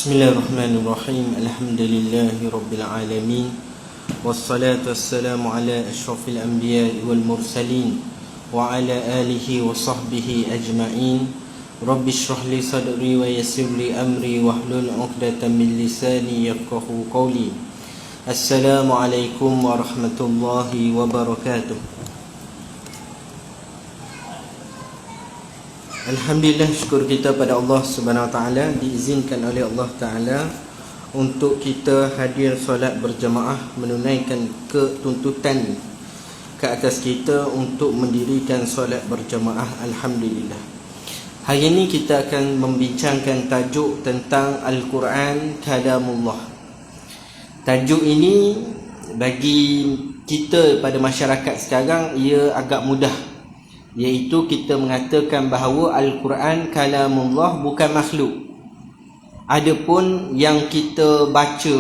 Bismillahirrahmanirrahim. Alhamdulillahi rabbil alamin. Wassalatu wassalamu ala asyrafil anbiya'i wal mursalin wa ala alihi wa sahbihi ajma'in. Rabbi shrah li sadri wa yassir li amri wahlul 'uqdatam min lisani yafqahu qawli. Assalamualaikum warahmatullahi wabarakatuh. Alhamdulillah, syukur kita pada Allah Subhanahu Wa Taala, diizinkan oleh Allah Taala untuk kita hadir solat berjamaah, menunaikan ketuntutan ke atas kita untuk mendirikan solat berjamaah. Alhamdulillah. Hari ini kita akan membincangkan tajuk tentang Al-Quran Kalamullah. Tajuk ini bagi kita pada masyarakat sekarang ia agak mudah, iaitu kita mengatakan bahawa Al-Quran Kalamullah bukan makhluk. Adapun yang kita baca,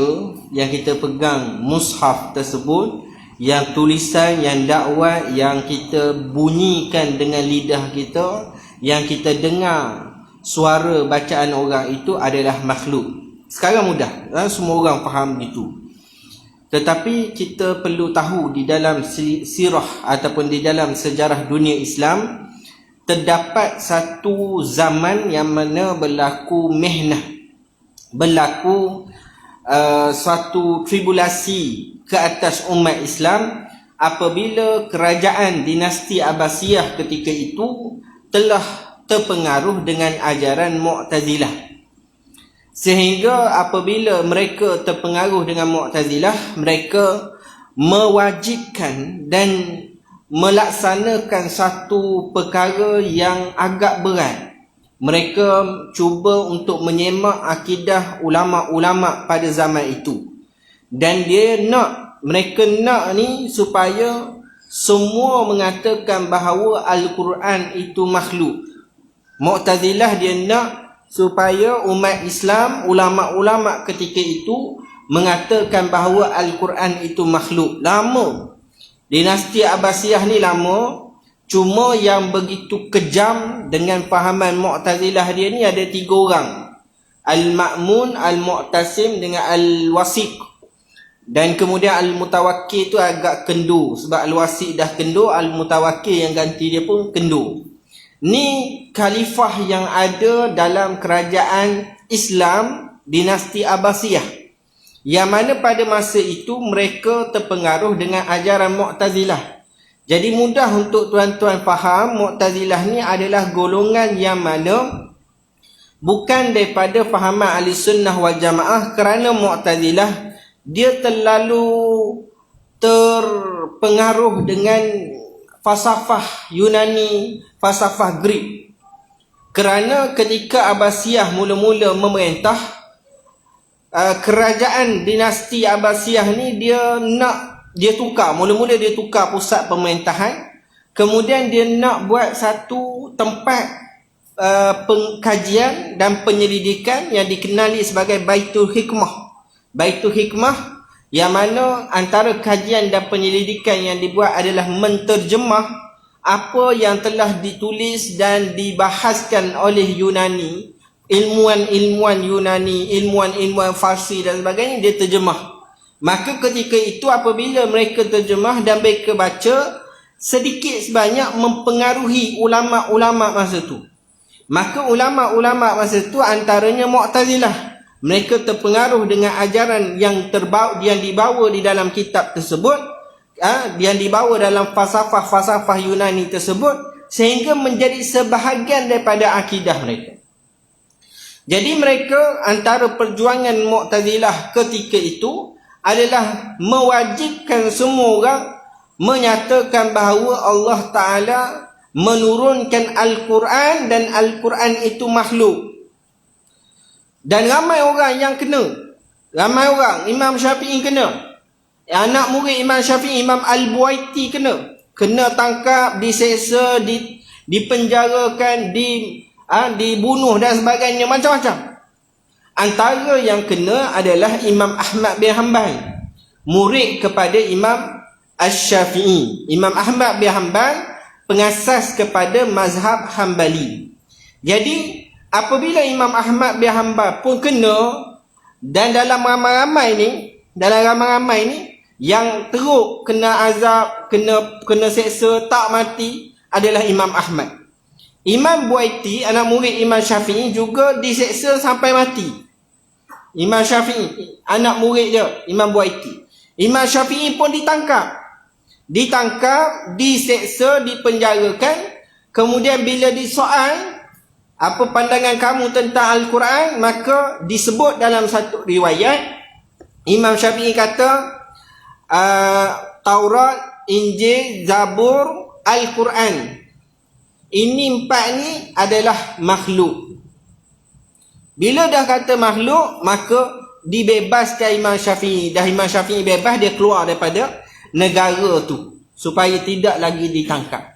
yang kita pegang mushaf tersebut, yang tulisan, yang dakwah, yang kita bunyikan dengan lidah kita, yang kita dengar suara bacaan orang, itu adalah makhluk. Sekarang mudah, semua orang faham itu. Tetapi kita perlu tahu di dalam sirah ataupun di dalam sejarah dunia Islam, terdapat satu zaman yang mana berlaku mihnah, berlaku suatu tribulasi ke atas umat Islam apabila kerajaan dinasti Abbasiyah ketika itu telah terpengaruh dengan ajaran Mu'tazilah. Sehingga apabila mereka terpengaruh dengan Mu'tazilah, mereka mewajibkan dan melaksanakan satu perkara yang agak berat. Mereka cuba untuk menyemak akidah ulama-ulama pada zaman itu. Dan mereka nak ni supaya semua mengatakan bahawa Al-Quran itu makhluk. Mu'tazilah dia nak supaya umat Islam, ulama-ulama ketika itu mengatakan bahawa Al-Quran itu makhluk. Lama. Dinasti Abbasiyah ni lama. Cuma yang begitu kejam dengan fahaman Mu'tazilah dia ni ada 3 orang. Al-Ma'mun, Al-Mu'tasim dengan Al-Wasiq. Dan kemudian Al-Mutawakkil tu agak kendur. Sebab Al-Wasiq dah kendur, Al-Mutawakkil yang ganti dia pun kendur. Ni khalifah yang ada dalam kerajaan Islam dinasti Abbasiyah, yang mana pada masa itu mereka terpengaruh dengan ajaran Mu'tazilah. Jadi mudah untuk tuan-tuan faham, Mu'tazilah ni adalah golongan yang mana bukan daripada fahaman Ahli Sunnah wal Jamaah, kerana Mu'tazilah dia terlalu terpengaruh dengan falsafah Yunani, falsafah Greek. Kerana ketika Abbasiyah mula-mula memerintah, kerajaan dinasti Abbasiyah ni dia tukar. Mula-mula dia tukar pusat pemerintahan. Kemudian dia nak buat satu tempat pengkajian dan penyelidikan yang dikenali sebagai Baitul Hikmah. Baitul Hikmah yang mana antara kajian dan penyelidikan yang dibuat adalah menterjemah apa yang telah ditulis dan dibahaskan oleh Yunani, ilmuwan-ilmuwan Yunani, ilmuwan-ilmuwan Farsi dan sebagainya, dia terjemah. Maka ketika itu apabila mereka terjemah dan mereka baca, sedikit sebanyak mempengaruhi ulama-ulama masa tu. Maka ulama-ulama masa tu antaranya Mu'tazilah. Mereka terpengaruh dengan ajaran yang dibawa di dalam kitab tersebut, yang dibawa dalam falsafah Yunani tersebut, sehingga menjadi sebahagian daripada akidah mereka. Jadi mereka, antara perjuangan Mu'tazilah ketika itu adalah mewajibkan semua orang menyatakan bahawa Allah Ta'ala menurunkan Al-Quran dan Al-Quran itu makhluk. Dan ramai orang yang kena. Ramai orang. Imam Syafi'i kena. Anak murid Imam Syafi'i, Imam Al-Buaiti kena. Kena tangkap, diseksa, dipenjarakan, dibunuh dan sebagainya. Macam-macam. Antara yang kena adalah Imam Ahmad bin Hanbal, murid kepada Imam Asy-Syafi'i. Imam Ahmad bin Hanbal pengasas kepada mazhab Hanbali. Jadi apabila Imam Ahmad bin Hanbal pun kena, Dan dalam ramai-ramai ni yang teruk kena azab, kena seksa tak mati adalah Imam Ahmad. Imam Buaiti, anak murid Imam Syafi'i, juga diseksa sampai mati. Imam Syafi'i, anak murid dia, Imam Buaiti. Imam Syafi'i pun ditangkap, diseksa, dipenjarakan. Kemudian bila disoal, apa pandangan kamu tentang Al-Quran, maka disebut dalam satu riwayat, Imam Syafi'i kata, Taurat, Injil, Zabur, Al-Quran, ini 4 ni adalah makhluk. Bila dah kata makhluk, maka dibebaskan Imam Syafi'i. Dah Imam Syafi'i bebas, dia keluar daripada negara tu supaya tidak lagi ditangkap.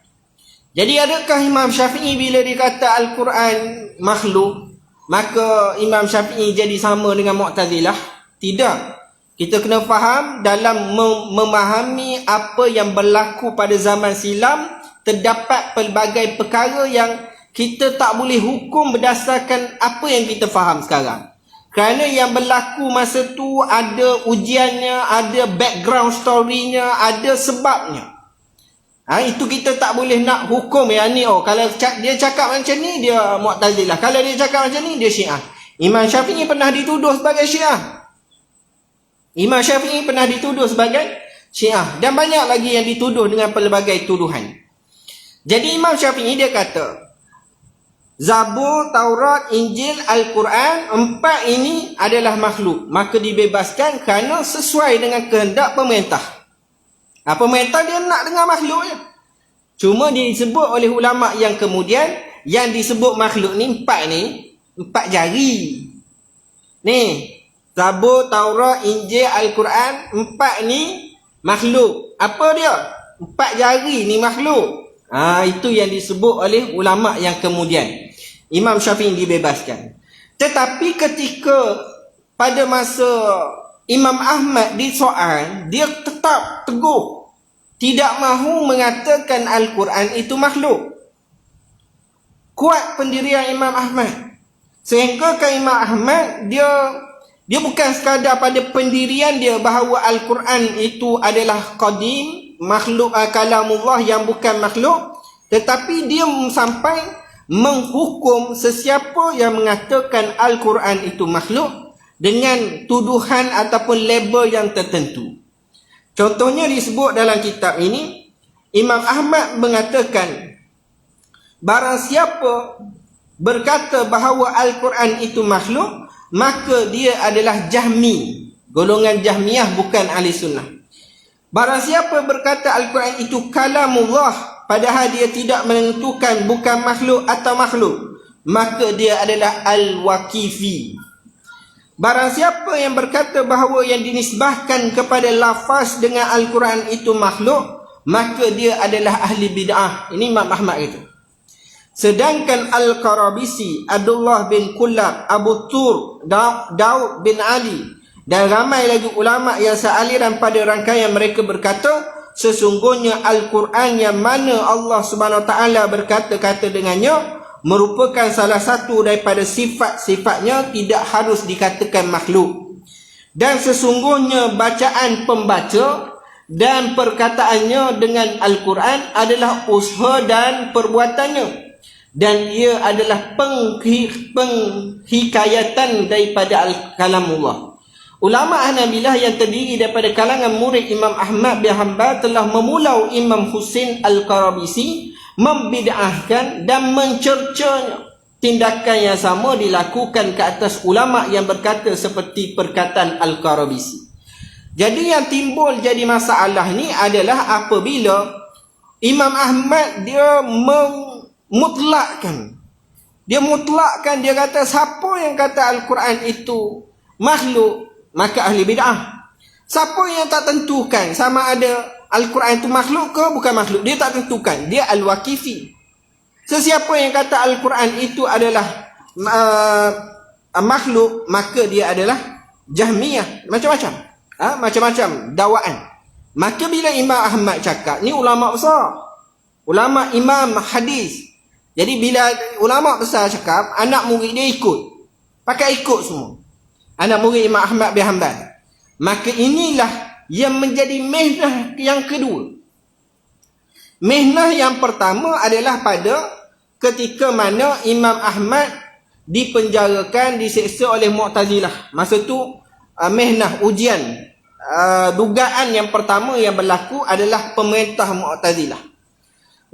Jadi adakah Imam Syafi'i bila dia kata Al-Quran makhluk, maka Imam Syafi'i jadi sama dengan Mu'tazilah? Tidak. Kita kena faham dalam memahami apa yang berlaku pada zaman silam, terdapat pelbagai perkara yang kita tak boleh hukum berdasarkan apa yang kita faham sekarang. Kerana yang berlaku masa tu ada ujiannya, ada background story-nya, ada sebabnya. Itu kita tak boleh nak hukum yang ni. Kalau dia cakap macam ni, dia Mu'tazilah. Kalau dia cakap macam ni, dia Syiah. Imam Syafi'i pernah dituduh sebagai Syiah. Imam Syafi'i pernah dituduh sebagai Syiah. Dan banyak lagi yang dituduh dengan pelbagai tuduhan. Jadi Imam Syafi'i dia kata, Zabur, Taurat, Injil, Al-Quran, 4 ini adalah makhluk. Maka dibebaskan kerana sesuai dengan kehendak pemerintah. Pemerintah dia nak dengar makhluk je. Cuma disebut oleh ulama' yang kemudian, yang disebut makhluk ni 4 ni, 4 jari. Ni, Zabur, Taurat, Injil, Al-Quran, 4 ni makhluk. Apa dia? 4 jari ni makhluk. Itu yang disebut oleh ulama' yang kemudian Imam Syafi'i dibebaskan. Tetapi ketika pada masa Imam Ahmad disoal, dia tetap teguh, tidak mahu mengatakan Al-Quran itu makhluk. Kuat pendirian Imam Ahmad, sehingga ke Imam Ahmad dia bukan sekadar pada pendirian dia bahawa Al-Quran itu adalah qadim, makhluk kalamullah yang bukan makhluk, tetapi dia sampai menghukum sesiapa yang mengatakan Al-Quran itu makhluk dengan tuduhan ataupun label yang tertentu. Contohnya disebut dalam kitab ini, Imam Ahmad mengatakan, barang siapa berkata bahawa Al-Quran itu makhluk, maka dia adalah Jahmi, golongan Jahmiyah, bukan Ahli Sunnah. Barang siapa berkata Al-Quran itu kalamullah, padahal dia tidak menentukan bukan makhluk atau makhluk, maka dia adalah Al-Waqifi. Barang siapa yang berkata bahawa yang dinisbahkan kepada lafaz dengan Al-Quran itu makhluk, maka dia adalah ahli bid'ah. Ini Imam Ahmad itu. Sedangkan Al-Qarabisi, Abdullah bin Kullab, Abu Tur, Daud bin Ali, dan ramai lagi ulama' yang sealiran pada rangkaian mereka berkata, sesungguhnya Al-Quran yang mana Allah Subhanahu Wa Taala berkata-kata dengannya merupakan salah satu daripada sifat-sifatnya, tidak harus dikatakan makhluk. Dan sesungguhnya bacaan pembaca dan perkataannya dengan Al-Quran adalah usaha dan perbuatannya, dan ia adalah penghikayatan daripada kalamullah. Ulama Hanabilah yang terdiri daripada kalangan murid Imam Ahmad bin Hanbal telah memulau Imam Husain Al-Qarabisi, membid'ahkan dan mencercanya. Tindakan yang sama dilakukan ke atas ulama yang berkata seperti perkataan Al-Qarabisi. Jadi yang timbul jadi masalah ni adalah apabila Imam Ahmad dia mutlakkan, dia kata siapa yang kata Al-Quran itu makhluk, maka ahli bid'ah. Siapa yang tak tentukan sama ada Al-Quran itu makhluk ke bukan makhluk, dia tak tentukan, dia Al-Waqifi. Sesiapa yang kata Al-Quran itu adalah makhluk, maka dia adalah Jahmiyah. Macam-macam macam-macam dakwaan. Maka bila Imam Ahmad cakap, ni ulama besar, ulama imam hadis. Jadi bila ulama besar cakap, anak murid dia ikut, pakai ikut semua. anak murid Imam Ahmad bin Hanbal. Maka inilah yang menjadi mihnah yang kedua. Mihnah yang pertama adalah pada ketika mana Imam Ahmad dipenjarakan, diseksa oleh Mu'tazilah. Masa tu mihnah, ujian, dugaan yang pertama yang berlaku adalah pemerintah Mu'tazilah.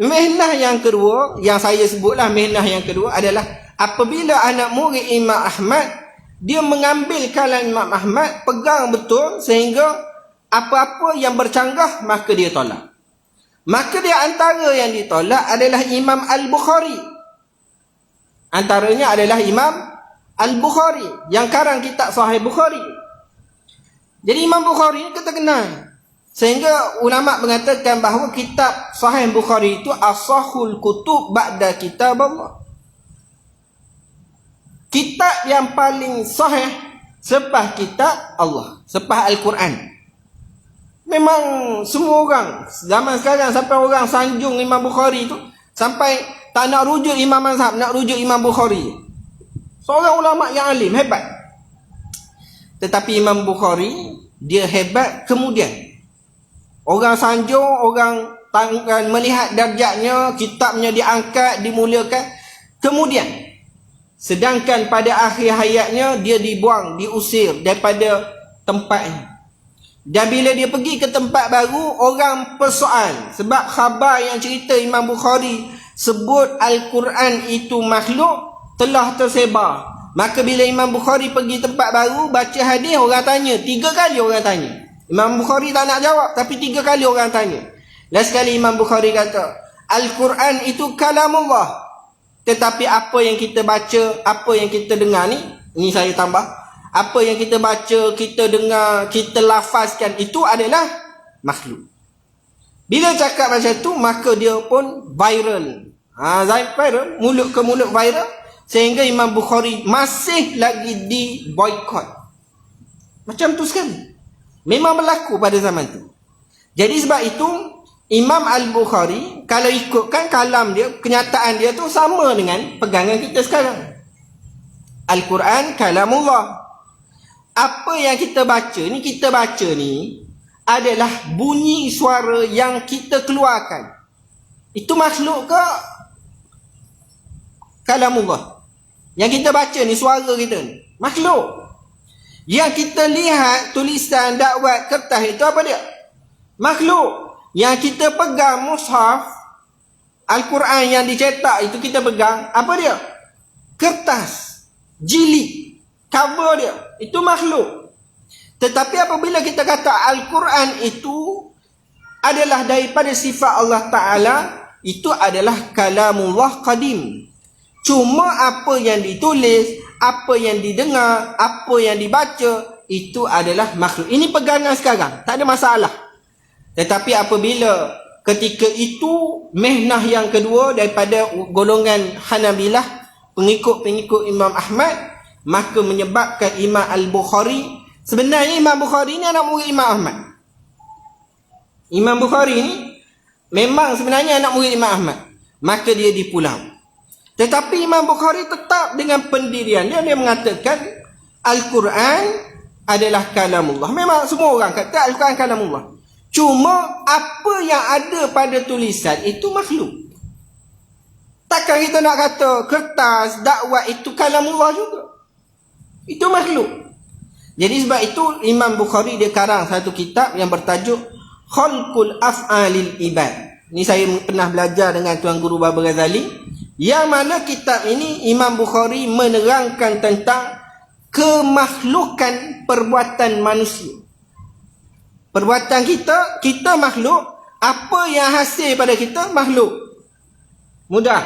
Mihnah yang kedua, yang saya sebutlah mihnah yang kedua adalah apabila anak murid Imam Ahmad, dia mengambil kalam Imam Ahmad, pegang betul sehingga apa-apa yang bercanggah maka dia tolak. Maka dia antara yang ditolak adalah Imam Al-Bukhari. Antaranya adalah Imam Al-Bukhari yang karang kitab Sahih Bukhari. Jadi Imam Bukhari ni kita kenal. Sehingga ulama mengatakan bahawa kitab Sahih Bukhari itu asahul kutub ba'da kitab Allah. Kitab yang paling sahih selepas kitab Allah, selepas Al-Quran. Memang semua orang zaman sekarang sampai orang sanjung Imam Bukhari tu, sampai tak nak rujuk Imam Mazhab, nak rujuk Imam Bukhari. Seorang ulama yang alim, hebat. Tetapi Imam Bukhari dia hebat kemudian. Orang sanjung, orang melihat darjatnya, kitabnya diangkat, dimuliakan. Kemudian sedangkan pada akhir hayatnya dia dibuang, diusir daripada tempatnya. Dan bila dia pergi ke tempat baru, orang persoal sebab khabar yang cerita Imam Bukhari sebut Al-Quran itu makhluk telah tersebar. Maka bila Imam Bukhari pergi tempat baru, baca hadis, orang tanya, 3 kali orang tanya. Imam Bukhari tak nak jawab, tapi 3 kali orang tanya. Last sekali Imam Bukhari kata, Al-Quran itu kalamullah. Tetapi apa yang kita baca, apa yang kita dengar ni, ini saya tambah, apa yang kita baca, kita dengar, kita lafazkan, itu adalah makhluk. Bila cakap macam tu, maka dia pun viral. Viral, mulut ke mulut viral, sehingga Imam Bukhari masih lagi di boykot. Macam tu sekali. Memang berlaku pada zaman tu. Jadi sebab itu Imam Al-Bukhari, kalau ikutkan kalam dia, kenyataan dia tu sama dengan pegangan kita sekarang. Al-Quran kalamullah. Apa yang kita baca ni adalah bunyi suara yang kita keluarkan. Itu makhluk ke kalamullah? Yang kita baca ni, suara kita ni, makhluk. Yang kita lihat tulisan, dakwat, kertas, itu apa dia? Makhluk. Yang kita pegang mushaf Al-Quran yang dicetak itu kita pegang, apa dia? Kertas, jilid, cover dia, itu makhluk. Tetapi apabila kita kata Al-Quran itu adalah daripada sifat Allah Ta'ala, itu adalah kalamullah qadim. Cuma apa yang ditulis, apa yang didengar, apa yang dibaca, itu adalah makhluk. Ini pegangan sekarang, tak ada masalah. Tetapi apabila ketika itu mihnah yang kedua daripada golongan Hanabilah, pengikut-pengikut Imam Ahmad, maka menyebabkan Imam Al-Bukhari, sebenarnya Imam Bukhari ni anak murid Imam Ahmad. Imam Bukhari ni memang sebenarnya anak murid Imam Ahmad, maka dia dipulau. Tetapi Imam Bukhari tetap dengan pendirian dia, dia mengatakan Al-Quran adalah kalamullah. Memang semua orang kata Al-Quran kalamullah. Cuma apa yang ada pada tulisan itu makhluk. Takkan kita nak kata kertas, dakwat itu kalamullah juga. Itu makhluk. Jadi sebab itu Imam Bukhari dia karang satu kitab yang bertajuk Khalqul Af'alil Ibad. Ini saya pernah belajar dengan Tuan Guru Baba Ghazali. Yang mana kitab ini Imam Bukhari menerangkan tentang kemakhlukan perbuatan manusia. Perbuatan kita makhluk. Apa yang hasil pada kita, makhluk. Mudah.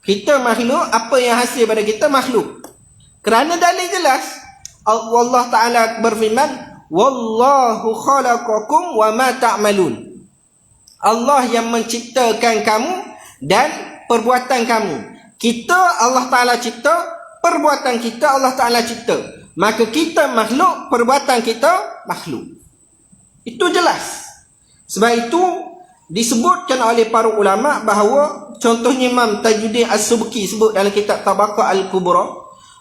Kita makhluk, apa yang hasil pada kita, makhluk. Kerana dalil jelas. Allah Ta'ala berfirman, Wallahu khalaqakum wa ma ta'malun. Allah yang menciptakan kamu dan perbuatan kamu. Kita, Allah Ta'ala cipta, perbuatan kita, Allah Ta'ala cipta. Maka kita makhluk, perbuatan kita, makhluk. Itu jelas. Sebab itu disebutkan oleh para ulama bahawa contohnya Imam Tajuddin As-Subki sebut dalam kitab Tabaqah Al-Kubra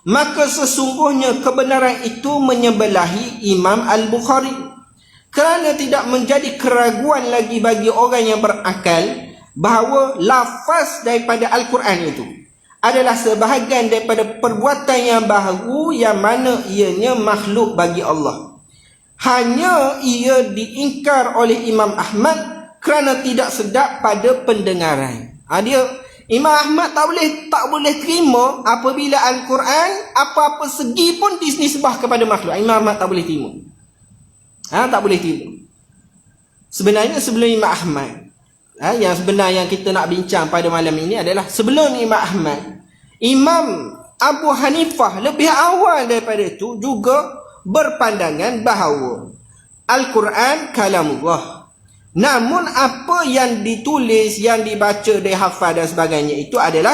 maka sesungguhnya kebenaran itu menyebelahi Imam Al-Bukhari, kerana tidak menjadi keraguan lagi bagi orang yang berakal bahawa lafaz daripada Al-Quran itu adalah sebahagian daripada perbuatan yang baharu yang mana ianya makhluk bagi Allah. Hanya ia diingkar oleh Imam Ahmad kerana tidak sedap pada pendengaran. Imam Ahmad tak boleh terima apabila Al-Quran apa-apa segi pun disebah kepada makhluk. Imam Ahmad tak boleh terima. Tak boleh terima. Sebenarnya sebelum Imam Ahmad, yang sebenar yang kita nak bincang pada malam ini adalah sebelum Imam Ahmad, Imam Abu Hanifah lebih awal daripada itu juga berpandangan bahawa Al-Quran kalamullah. Namun apa yang ditulis, yang dibaca, dihafal dan sebagainya itu adalah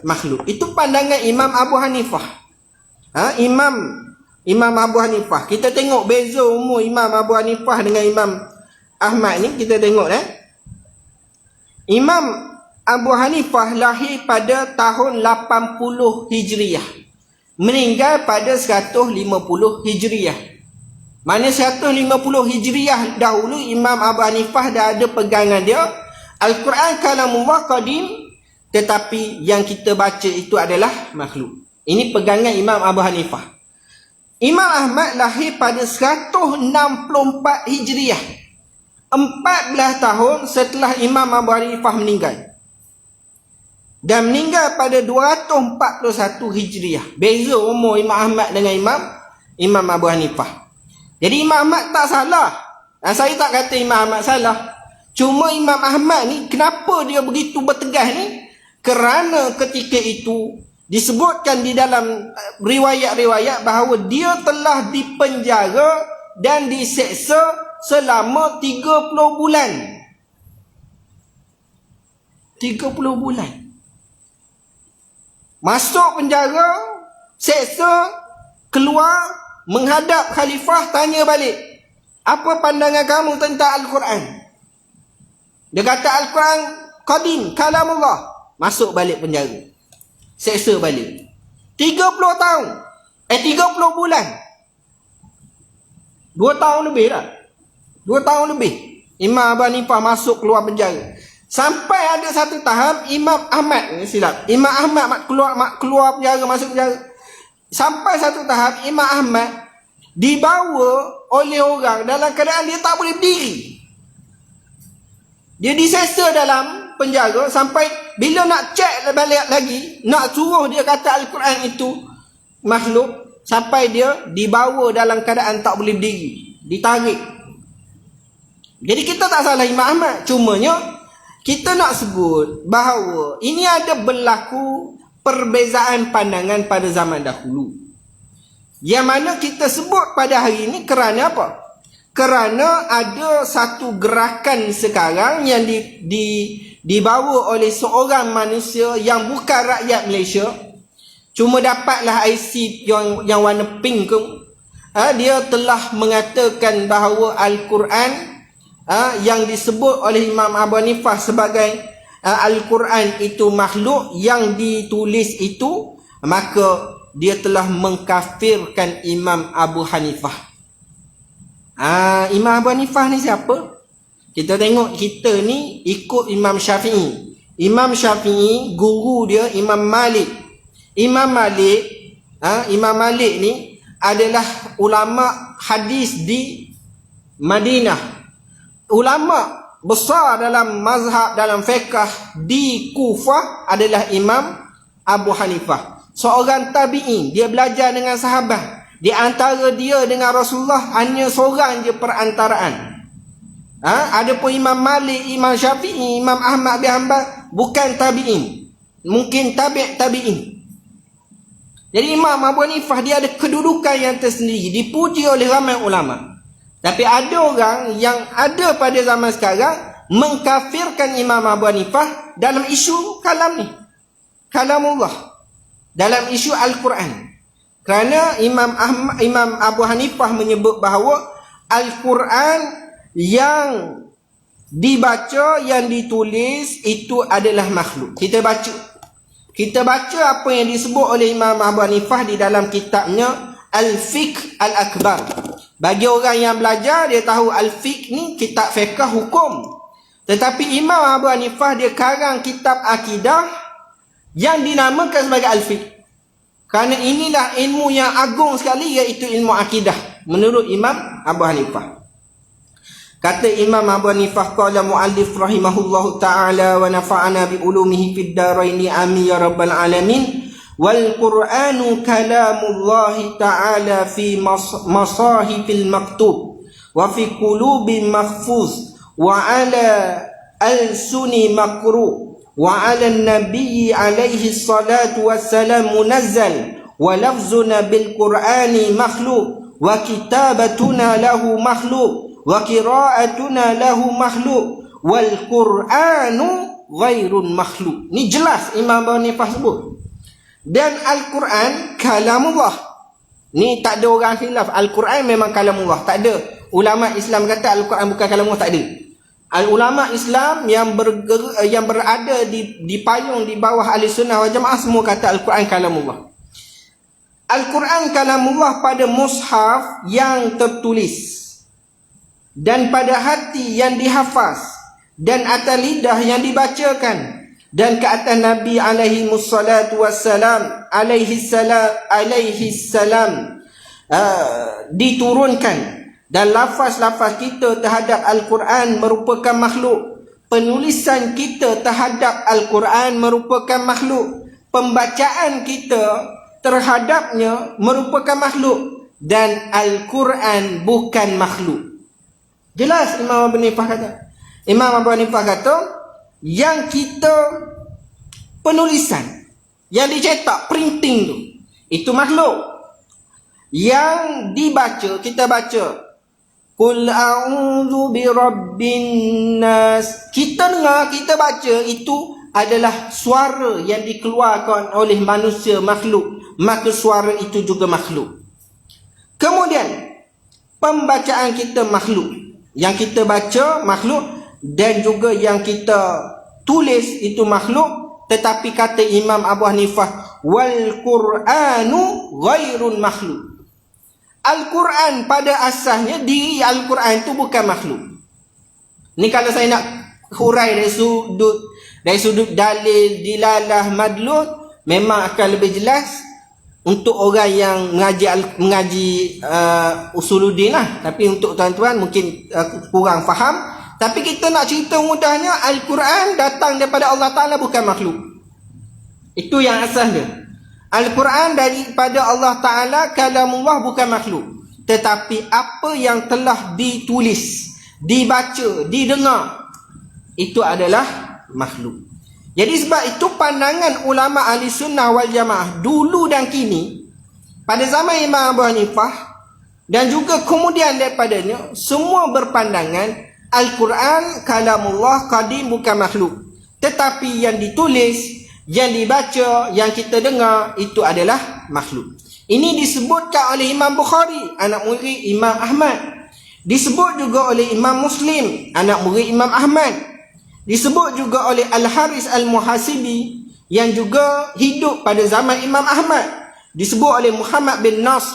makhluk. Itu pandangan Imam Abu Hanifah. Imam Abu Hanifah. Kita tengok beza umur Imam Abu Hanifah dengan Imam Ahmad ni, kita tengok Imam Abu Hanifah lahir pada tahun 80 Hijriah. Meninggal pada 150 Hijriah. Mana 150 Hijriah dahulu Imam Abu Hanifah dah ada pegangan dia, Al-Quran kalamullah qadim, tetapi yang kita baca itu adalah makhluk. Ini pegangan Imam Abu Hanifah. Imam Ahmad lahir pada 164 Hijriah. 14 tahun setelah Imam Abu Hanifah meninggal. Dan meninggal pada 241 Hijriah. Beza umur Imam Ahmad dengan Imam Abu Hanifah. Jadi Imam Ahmad tak salah. Saya tak kata Imam Ahmad salah. Cuma Imam Ahmad ni kenapa dia begitu bertegas ni? Kerana ketika itu disebutkan di dalam riwayat-riwayat bahawa dia telah dipenjara dan diseksa selama 30 bulan. 30 bulan. Masuk penjara, seksa, keluar, menghadap khalifah, tanya balik, apa pandangan kamu tentang Al-Quran? Dia kata Al-Quran qadim, kalamullah. Masuk balik penjara, seksa balik. 30 tahun 30 bulan. 2 tahun lebih dah. 2 tahun lebih Imam Abu Hanifah masuk keluar penjara. Sampai ada satu tahap Imam Ahmad, silap, Imam Ahmad keluar penjara, masuk penjara. Sampai satu tahap Imam Ahmad dibawa oleh orang dalam keadaan dia tak boleh berdiri. Dia diseksa dalam penjara sampai bila nak cek balik lagi, nak suruh dia kata Al-Quran itu makhluk, sampai dia dibawa dalam keadaan tak boleh berdiri, ditarik. Jadi kita tak salah Imam Ahmad, cumanya kita nak sebut bahawa ini ada berlaku perbezaan pandangan pada zaman dahulu. Yang mana kita sebut pada hari ini kerana apa? Kerana ada satu gerakan sekarang yang dibawa oleh seorang manusia yang bukan rakyat Malaysia. Cuma dapatlah IC yang warna pink tu. Dia telah mengatakan bahawa Al-Quran yang disebut oleh Imam Abu Hanifah sebagai Al-Quran itu makhluk yang ditulis itu, maka dia telah mengkafirkan Imam Abu Hanifah. Imam Abu Hanifah ni siapa? Kita tengok, kita ni ikut Imam Syafi'i. Imam Syafi'i guru dia Imam Malik. Imam Malik ni adalah ulama hadis di Madinah. Ulama besar dalam mazhab, dalam fiqh di Kufah adalah Imam Abu Hanifah. Seorang tabi'in, dia belajar dengan sahabat. Di antara dia dengan Rasulullah hanya seorang je perantaraan. Adapun Imam Malik, Imam Syafi'i, Imam Ahmad bin Hanbal bukan tabi'in, mungkin tabi'in. Jadi Imam Abu Hanifah dia ada kedudukan yang tersendiri, dipuji oleh ramai ulama. Tapi ada orang yang ada pada zaman sekarang mengkafirkan Imam Abu Hanifah dalam isu kalam ni, kalamullah, dalam isu Al-Quran. Kerana Imam Abu Hanifah menyebut bahawa Al-Quran yang dibaca, yang ditulis itu adalah makhluk. Kita baca kita baca apa yang disebut oleh Imam Abu Hanifah di dalam kitabnya Al-Fiqh Al-Akbar. Bagi orang yang belajar, dia tahu Al-Fiqh ni kitab fiqh hukum. Tetapi Imam Abu Hanifah dia karang kitab akidah yang dinamakan sebagai Al-Fiqh. Kerana inilah ilmu yang agung sekali, iaitu ilmu akidah menurut Imam Abu Hanifah. Kata Imam Abu Hanifah, qala muallif rahimahullahu ta'ala wa nafa'ana bi ulumihi fid daraini amin ya rabbal alamin. Wal Qur'anu kalamullahi ta'ala fi masahifil maktub wa fi qulubi mahfuz wa ala al-suni makru wa ala an-nabiyyi alaihi salatu wassalam munazzal wa lafzuna bil Qur'ani makhluq wa kitabatuna lahu makhluq wa qira'atuna lahu makhluk wal Qur'anu ghairun makhluk. Ni jelas Imam Abu Hanifah sebut. Dan Al-Quran kalamullah. Ni tak ada orang khilaf. Al-Quran memang kalamullah. Tak ada ulama Islam kata Al-Quran bukan kalamullah, tak ada. Ulama Islam yang berada di payung di bawah ahli sunnah wal jamaah semua kata Al-Quran kalamullah. Al-Quran kalamullah pada mushaf yang tertulis, dan pada hati yang dihafaz, dan atas lidah yang dibacakan, dan ke atas Nabi alaihi mussalatu wassalam alaihi salam diturunkan. Dan lafaz-lafaz kita terhadap Al-Quran merupakan makhluk. Penulisan kita terhadap Al-Quran merupakan makhluk. Pembacaan kita terhadapnya merupakan makhluk. Dan Al-Quran bukan makhluk. Jelas Imam Abu Hanifah kata. Imam Abu Hanifah kata, yang kita penulisan, yang dicetak, printing tu, itu makhluk. Yang dibaca, kita baca, Qul a'udzu birabbin nas, kita dengar, kita baca, itu adalah suara yang dikeluarkan oleh manusia, makhluk. Maka suara itu juga makhluk. Kemudian pembacaan kita makhluk. Yang kita baca makhluk, dan juga yang kita tulis itu makhluk. Tetapi kata Imam Abu Hanifah, wal Qur'anu ghairun makhluk. Al-Quran pada asalnya, diri Al-Quran itu bukan makhluk. Ni kalau saya nak hurai dari sudut dalil, dilalah, madlul, memang akan lebih jelas untuk orang yang mengaji usuluddin lah. Tapi untuk tuan-tuan mungkin kurang faham. Tapi kita nak cerita mudahnya, Al-Quran datang daripada Allah Ta'ala, bukan makhluk. Itu yang asal dia. Al-Quran daripada Allah Ta'ala, kalamullah, bukan makhluk. Tetapi apa yang telah ditulis, dibaca, didengar, itu adalah makhluk. Jadi sebab itu pandangan ulama ahli sunnah wal jamaah dulu dan kini, pada zaman Imam Abu Hanifah dan juga kemudian daripadanya, semua berpandangan Al-Quran kalamullah, qadim, bukan makhluk. Tetapi yang ditulis, yang dibaca, yang kita dengar, itu adalah makhluk. Ini disebutkan oleh Imam Bukhari, anak murid Imam Ahmad. Disebut juga oleh Imam Muslim, anak murid Imam Ahmad. Disebut juga oleh Al-Haris Al-Muhasibi, yang juga hidup pada zaman Imam Ahmad. Disebut oleh Muhammad bin Nasr,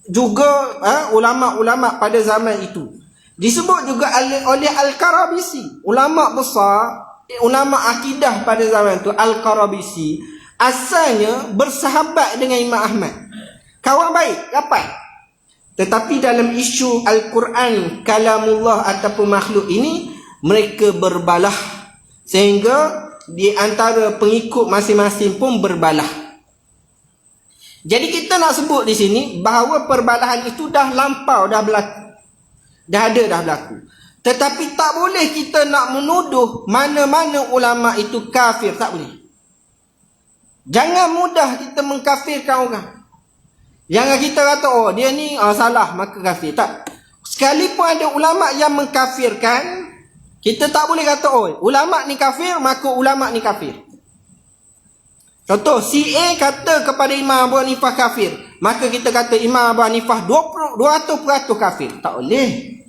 juga ulama-ulama pada zaman itu. Disebut juga oleh Al-Karabisi, ulama besar, ulama akidah pada zaman itu. Al-Karabisi asalnya bersahabat dengan Imam Ahmad, kawan baik, rapat. Tetapi dalam isu Al-Quran kalamullah ataupun makhluk ini, mereka berbalah, sehingga di antara pengikut masing-masing pun berbalah. Jadi kita nak sebut di sini bahawa perbalahan itu dah lampau, dah berlaku, dah berlaku. Tetapi tak boleh kita nak menuduh mana-mana ulama itu kafir, tak boleh. Jangan mudah kita mengkafirkan orang. Jangan kita kata, oh dia ni salah maka kafir. Tak. Sekalipun ada ulama yang mengkafirkan, kita tak boleh kata, oh ulama ni kafir maka ulama ni kafir. Contoh, si A kata kepada Imam Abu Hanifah kafir, maka kita kata Imam Abu Hanifah 200% kafir. Tak boleh.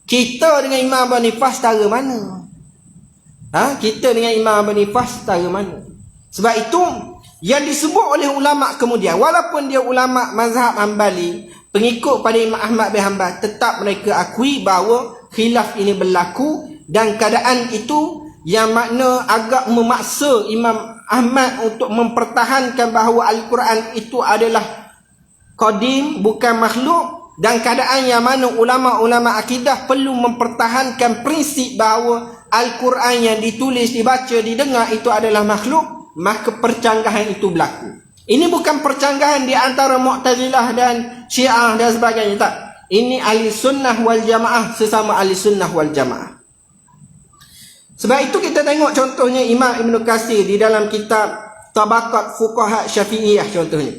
Kita dengan Imam Abu Hanifah setara mana? Kita dengan Imam Abu Hanifah setara mana? Sebab itu yang disebut oleh ulama kemudian, walaupun dia ulama mazhab Hambali, pengikut pada Imam Ahmad bin Hanbal, tetap mereka akui bahawa khilaf ini berlaku, dan keadaan itu yang makna agak memaksa Imam Ahmad untuk mempertahankan bahawa Al-Quran itu adalah qadim, bukan makhluk, dan keadaan yang mana ulama-ulama akidah perlu mempertahankan prinsip bahawa Al-Quran yang ditulis, dibaca, didengar itu adalah makhluk, maka percanggahan itu berlaku. Ini bukan percanggahan di antara Mu'tazilah dan Syiah dan sebagainya, tak. Ini ahli sunnah wal jamaah, sesama ahli sunnah wal jamaah. Sebab itu kita tengok contohnya Imam Ibn Katsir di dalam kitab Tabaqat Fuqaha Syafi'iyah contohnya.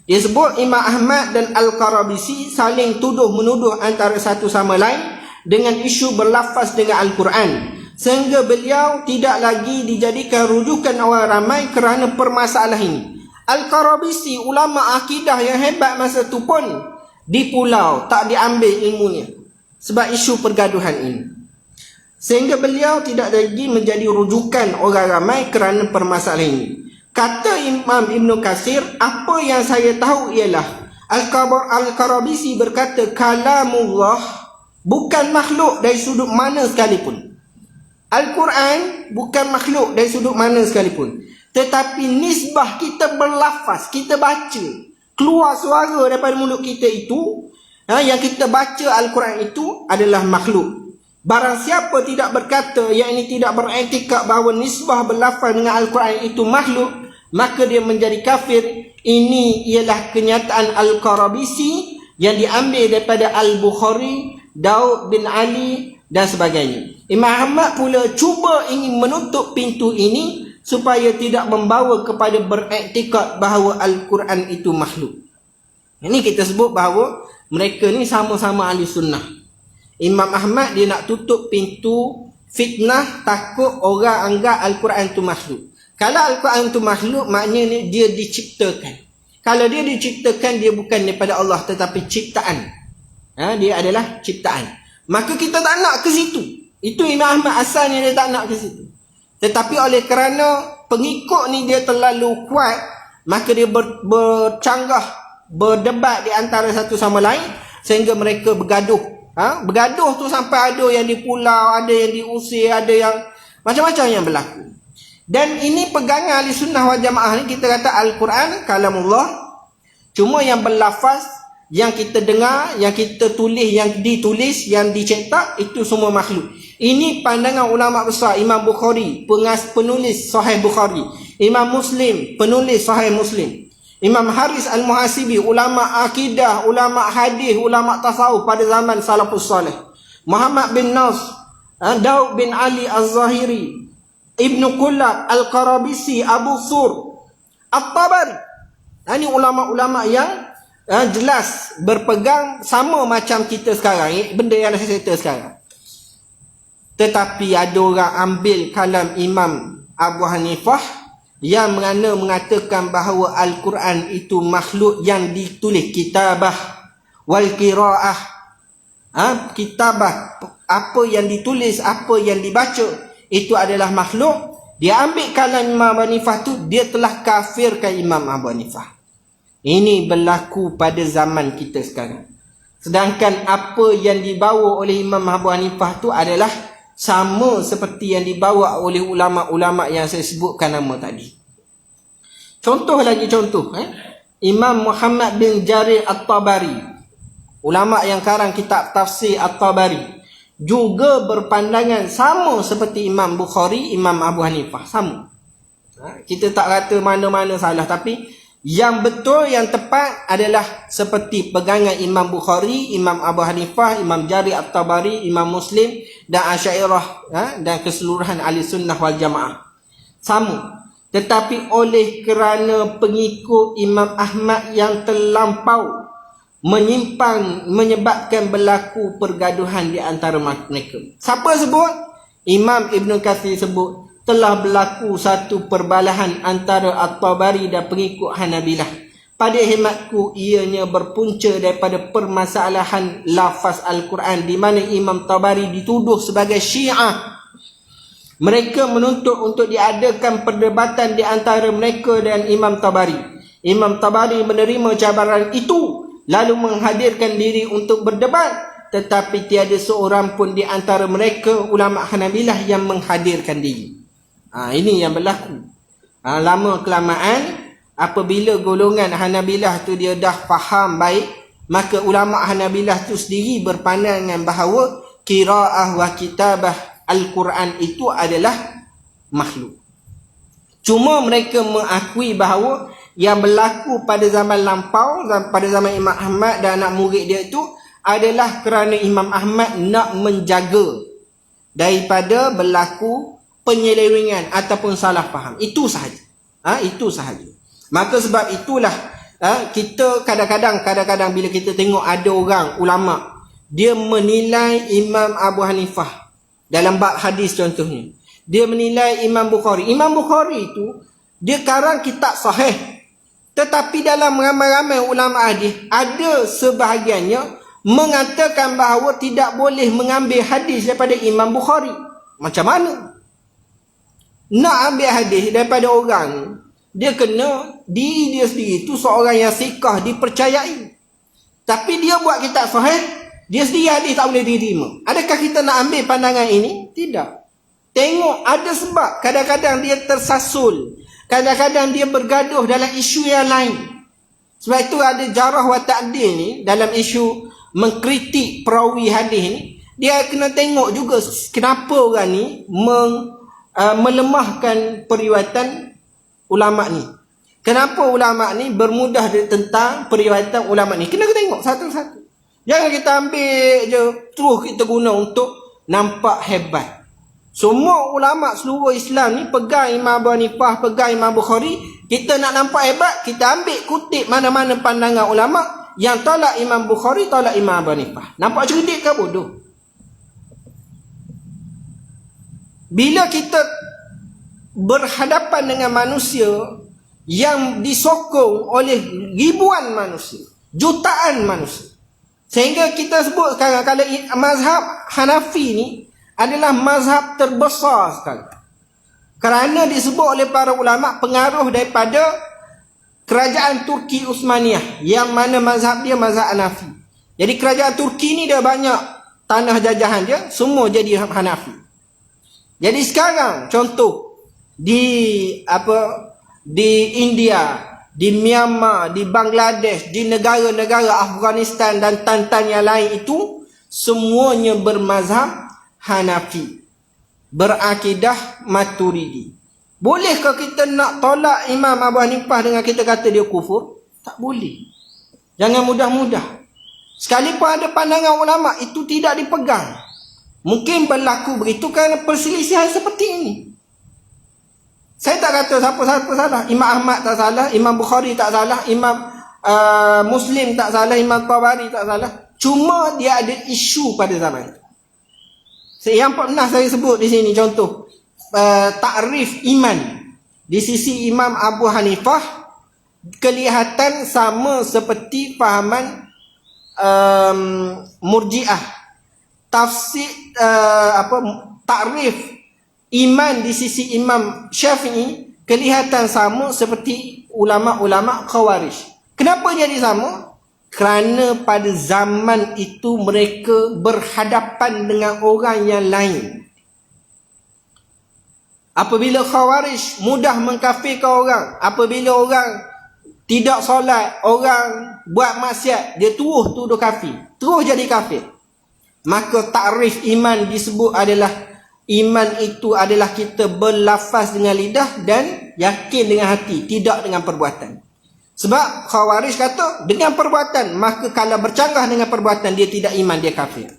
Dia sebut Imam Ahmad dan Al-Qarabisi saling tuduh-menuduh antara satu sama lain dengan isu berlafaz dengan Al-Quran, sehingga beliau tidak lagi dijadikan rujukan orang ramai kerana permasalahan ini. Al-Qarabisi, ulama akidah yang hebat masa itu pun di pulau, tak diambil ilmunya sebab isu pergaduhan ini, sehingga beliau tidak lagi menjadi rujukan orang ramai kerana permasalahan ini. Kata Imam Ibn Katsir, apa yang saya tahu ialah Al-Qarabisi berkata kalamullah bukan makhluk dari sudut mana sekalipun. Al-Quran bukan makhluk dari sudut mana sekalipun, tetapi nisbah kita berlafaz, kita baca, keluar suara daripada mulut kita itu, yang kita baca Al-Quran itu adalah makhluk. Barang siapa tidak berkata, yang ini tidak beriktikad bahawa nisbah berlafaz dengan Al-Quran itu makhluk, maka dia menjadi kafir. Ini ialah kenyataan Al-Qarabisi yang diambil daripada Al-Bukhari, Daud bin Ali dan sebagainya. Imam Ahmad pula cuba ingin menutup pintu ini supaya tidak membawa kepada beriktikad bahawa Al-Quran itu makhluk. Ini kita sebut bahawa mereka ni sama-sama ahli sunnah. Imam Ahmad dia nak tutup pintu fitnah, takut orang anggap Al-Quran itu makhluk. Kalau Al-Quran itu makhluk, maknanya dia diciptakan. Kalau dia diciptakan, dia bukan daripada Allah tetapi ciptaan. Dia adalah ciptaan. Maka kita tak nak ke situ. Itu Imam Ahmad asalnya dia tak nak ke situ. Tetapi oleh kerana pengikut ni dia terlalu kuat, maka dia bercanggah, berdebat di antara satu sama lain, sehingga mereka bergaduh. Bergaduh tu sampai ada yang di pulau, ada yang diusir, ada yang macam-macam yang berlaku. Dan ini pegangan ahli sunnah wal jamaah ni, kita kata Al-Quran kalamullah, cuma yang berlafaz, yang kita dengar, yang kita tulis, yang ditulis, yang dicetak, itu semua makhluk. Ini pandangan ulama besar. Imam Bukhari, penulis Sahih Bukhari. Imam Muslim, penulis Sahih Muslim. Imam Haris Al-Muhasibi, ulama akidah, ulama hadis, ulama tasawuf pada zaman salafus salih. Muhammad bin Nas, Daud bin Ali Az-Zahiri, Ibn Qulab, Al-Qarabisi, Abu Sur, At-Tabari. Ini ulama-ulama yang jelas berpegang sama macam kita sekarang, benda yang saya cerita sekarang. Tetapi ada orang ambil kalam Imam Abu Hanifah yang mengatakan bahawa Al-Quran itu makhluk yang ditulis, kitabah wal qiraah. Kitabah, apa yang ditulis, apa yang dibaca, itu adalah makhluk. Dia ambil kalam Imam Abu Hanifah tu, dia telah kafirkan Imam Abu Hanifah. Ini berlaku pada zaman kita sekarang. Sedangkan apa yang dibawa oleh Imam Abu Hanifah tu adalah sama seperti yang dibawa oleh ulama-ulama yang saya sebutkan nama tadi. Contoh lagi contoh. Imam Muhammad bin Jarir At-Tabari, ulama yang karang kitab tafsir At-Tabari, juga berpandangan sama seperti Imam Bukhari, Imam Abu Hanifah. Sama. Kita tak kata mana-mana salah, tapi yang betul, yang tepat adalah seperti pegangan Imam Bukhari, Imam Abu Hanifah, Imam Jarir At-Tabari, Imam Muslim dan Asy'ariyah, dan keseluruhan ahli sunnah wal jamaah. Sama. Tetapi oleh kerana pengikut Imam Ahmad yang terlampau menyimpang, menyebabkan berlaku pergaduhan di antara mereka. Siapa sebut? Imam Ibn Katsir sebut telah berlaku satu perbalahan antara At-Tabari dan pengikut Hanabilah. Pada hematku, ianya berpunca daripada permasalahan lafaz Al-Quran, di mana Imam Tabari dituduh sebagai Syiah Mereka menuntut untuk diadakan perdebatan di antara mereka dan Imam Tabari. Imam Tabari menerima cabaran itu lalu menghadirkan diri untuk berdebat, tetapi tiada seorang pun di antara mereka ulama Hanabilah yang menghadirkan diri. Ini yang berlaku. Lama kelamaan apabila golongan Hanabilah tu dia dah faham baik, maka ulama Hanabilah tu sendiri berpandangan bahawa qiraah wa kitabah Al-Quran itu adalah makhluk. Cuma mereka mengakui bahawa yang berlaku pada zaman lampau, pada zaman Imam Ahmad dan anak murid dia itu adalah kerana Imam Ahmad nak menjaga daripada berlaku penyelewengan ataupun salah faham. Itu sahaja. Itu sahaja. Maka sebab itulah kita kadang-kadang bila kita tengok ada orang ulama dia menilai Imam Abu Hanifah dalam bab hadis contohnya, dia menilai Imam Bukhari. Imam Bukhari itu dia karang kitab sahih, tetapi dalam ramai-ramai ulama hadis ada sebahagiannya mengatakan bahawa tidak boleh mengambil hadis daripada Imam Bukhari. Macam mana nak ambil hadis daripada orang? Dia kena diri dia sendiri tu seorang yang sikah, dipercayai. Tapi dia buat kitab sahih, dia sendiri hadis tak boleh diterima. Adakah kita nak ambil pandangan ini? Tidak. Tengok ada sebab. Kadang-kadang dia tersasul, kadang-kadang dia bergaduh dalam isu yang lain. Sebab itu ada jarah wa ta'dil ni dalam isu mengkritik perawi hadis ni. Dia kena tengok juga kenapa orang ni melemahkan periwayatan ulama ni. Kenapa ulama ni bermudah tentang periwayatan ulama ni. Kena tengok satu-satu. Jangan kita ambil je terus kita guna untuk nampak hebat. Semua ulama seluruh Islam ni pegang Imam Abu Hanifah, pegang Imam Bukhari. Kita nak nampak hebat, kita ambil kutip mana-mana pandangan ulama yang tolak Imam Bukhari, tolak Imam Abu Hanifah. Nampak cerdik ke bodoh? Bila kita berhadapan dengan manusia yang disokong oleh ribuan manusia, jutaan manusia, sehingga kita sebut sekarang kalau mazhab Hanafi ni adalah mazhab terbesar sekali, kerana disebut oleh para ulama pengaruh daripada kerajaan Turki Uthmaniyah, yang mana mazhab dia mazhab Hanafi. Jadi kerajaan Turki ni dia banyak tanah jajahan dia, semua jadi Hanafi. Jadi sekarang contoh di India, di Myanmar, di Bangladesh, di negara-negara Afghanistan dan tantan yang lain itu semuanya bermazhab Hanafi, berakidah Maturidi. Bolehkah kita nak tolak Imam Abu Hanifah dengan kita kata dia kufur? Tak boleh. Jangan mudah-mudah. Sekalipun ada pandangan ulama itu tidak dipegang. Mungkin berlaku begitu kerana perselisihan seperti ini. Saya tak kata siapa-siapa salah. Imam Ahmad tak salah, Imam Bukhari tak salah, Imam Muslim tak salah, Imam Tabari tak salah. Cuma dia ada isu pada zaman itu. Yang pernah saya sebut di sini contoh takrif iman di sisi Imam Abu Hanifah kelihatan sama seperti fahaman Murji'ah. Tafsir takrif iman di sisi Imam Syafi'i kelihatan sama seperti ulama-ulama Khawarij. Kenapa jadi sama? Kerana pada zaman itu mereka berhadapan dengan orang yang lain. Apabila Khawarij mudah mengkafirkan orang, apabila orang tidak solat, orang buat maksiat, dia terus tuduh kafir, terus jadi kafir. Maka takrif iman disebut adalah iman itu adalah kita berlafaz dengan lidah dan yakin dengan hati, tidak dengan perbuatan. Sebab Khawarij kata dengan perbuatan, maka kalau bercanggah dengan perbuatan dia tidak iman, dia kafir.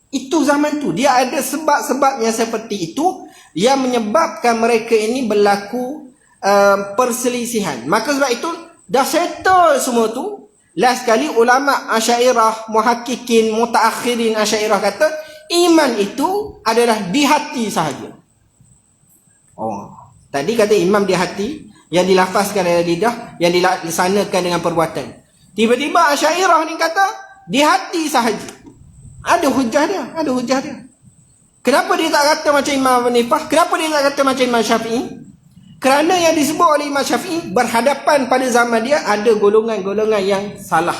Itu zaman tu dia ada sebab-sebab yang seperti itu yang menyebabkan mereka ini berlaku perselisihan. Maka sebab itu dah settle semua tu. Last sekali ulama Asy'ariyah, muhakkikin, mutaakhirin Asy'ariyah kata iman itu adalah di hati sahaja. Tadi kata imam di hati, yang dilafazkan dengan lidah, yang dilaksanakan dengan perbuatan. Tiba-tiba Asy'ariyah ni kata di hati sahaja. Ada hujah dia, ada hujah dia. Kenapa dia tak kata macam Imam Abu Hanifah? Kenapa dia tak kata macam Imam Syafi'i? Kerana yang disebut oleh Imam Syafi'i, berhadapan pada zaman dia ada golongan-golongan yang salah.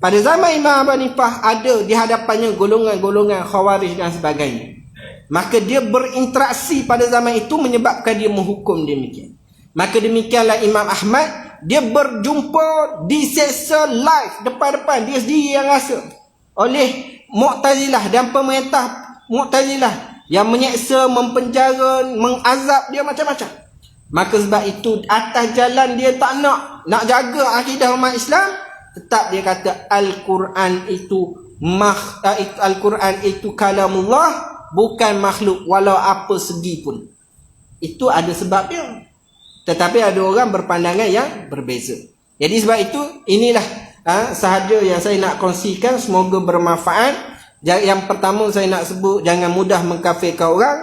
Pada zaman Imam Abu Hanifah ada di hadapannya golongan-golongan Khawarij dan sebagainya. Maka dia berinteraksi pada zaman itu menyebabkan dia menghukum demikian. Maka demikianlah Imam Ahmad, dia berjumpa, diseksa live depan-depan, dia sendiri yang rasa, oleh Mu'tazilah dan pemerintah Mu'tazilah yang menyeksa, mempenjara, mengazab dia macam-macam. Maka sebab itu atas jalan dia tak nak jaga akidah umat Islam, tetap dia kata Al-Quran itu Al-Quran itu kalamullah, bukan makhluk walau apa segi pun. Itu ada sebab dia. Tetapi ada orang berpandangan yang berbeza. Jadi sebab itu inilah sahaja yang saya nak kongsikan, semoga bermanfaat. Yang pertama saya nak sebut, jangan mudah mengkafirkan orang.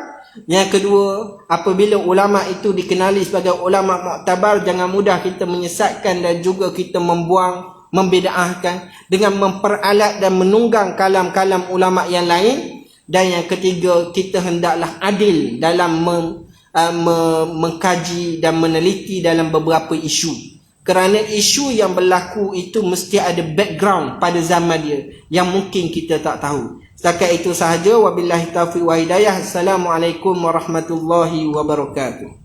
Yang kedua, apabila ulama itu dikenali sebagai ulama muktabar, jangan mudah kita menyesatkan dan juga kita membuang, membida'ahkan dengan memperalat dan menunggang kalam-kalam ulama yang lain. Dan yang ketiga, kita hendaklah adil dalam mengkaji dan meneliti dalam beberapa isu. Kerana isu yang berlaku itu mesti ada background pada zaman dia yang mungkin kita tak tahu. Setakat itu sahaja. Wabillahi taufiq wa hidayah. Assalamualaikum warahmatullahi wabarakatuh.